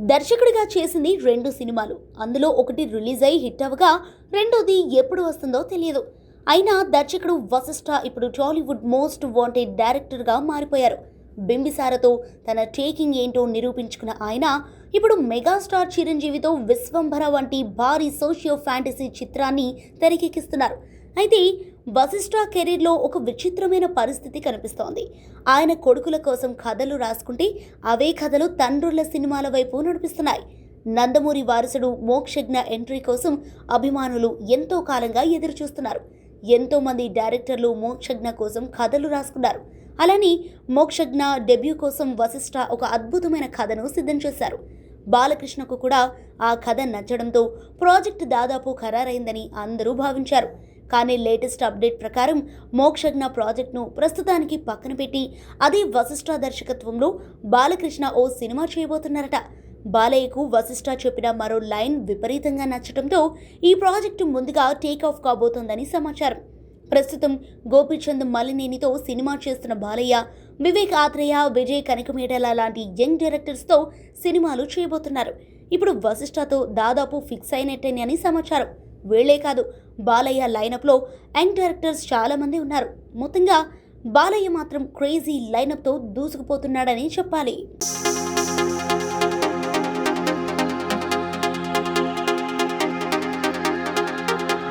దర్శకుడిగా చేసింది 2 సినిమాలు. అందులో ఒకటి రిలీజ్ అయి హిట్ అవ్వగా, రెండోది ఎప్పుడు వస్తుందో తెలియదు. అయినా దర్శకుడు వశిష్ఠ ఇప్పుడు టాలీవుడ్ మోస్ట్ వాంటెడ్ డైరెక్టర్గా మారిపోయారు. బింబిసారతో తన టేకింగ్ ఏంటో నిరూపించుకున్న ఆయన ఇప్పుడు మెగాస్టార్ చిరంజీవితో విశ్వంభర వంటి భారీ సోషియో ఫ్యాంటసీ చిత్రాన్ని తెరకెక్కిస్తున్నారు. అయితే వశిష్ఠ కెరీర్లో ఒక విచిత్రమైన పరిస్థితి కనిపిస్తోంది. ఆయన కొడుకుల కోసం కథలు రాసుకుంటే అవే కథలు తండ్రుల సినిమాల వైపు నడిపిస్తున్నాయి. నందమూరి వారసుడు మోక్షజ్ఞ ఎంట్రీ కోసం అభిమానులు ఎంతో కాలంగా ఎదురుచూస్తున్నారు. ఎంతో మంది డైరెక్టర్లు మోక్షజ్ఞ కోసం కథలు రాసుకున్నారు. అలానే మోక్షజ్ఞ డెబ్యూ కోసం వశిష్ఠ ఒక అద్భుతమైన కథను సిద్ధం చేశారు. బాలకృష్ణకు కూడా ఆ కథ నచ్చడంతో ప్రాజెక్టు దాదాపు ఖరారైందని అందరూ భావించారు. కానీ లేటెస్ట్ అప్డేట్ ప్రకారం మోక్షజ్ఞ ప్రాజెక్ట్ను ప్రస్తుతానికి పక్కన పెట్టి అదే వశిష్ఠ దర్శకత్వంలో బాలకృష్ణ ఓ సినిమా చేయబోతున్నారట. బాలయ్యకు వశిష్ఠ చెప్పిన మరో లైన్ విపరీతంగా నచ్చడంతో ఈ ప్రాజెక్టు ముందుగా టేక్ ఆఫ్ కాబోతోందని సమాచారం. ప్రస్తుతం గోపీచంద్ మలినేనితో సినిమా చేస్తున్న బాలయ్య, వివేక్ ఆత్రేయ, విజయ్ కనకమేడల లాంటి యంగ్ డైరెక్టర్స్తో సినిమాలు చేయబోతున్నారు. ఇప్పుడు వశిష్ఠతో దాదాపు ఫిక్స్ అయినట్టేనని సమాచారం. వీళ్లే కాదు, బాలయ్య లైనప్లో యంగ్ డైరెక్టర్స్ చాలామంది ఉన్నారు. మొత్తంగా బాలయ్య మాత్రం క్రేజీ లైనప్తో దూసుకుపోతున్నాడని చెప్పాలి.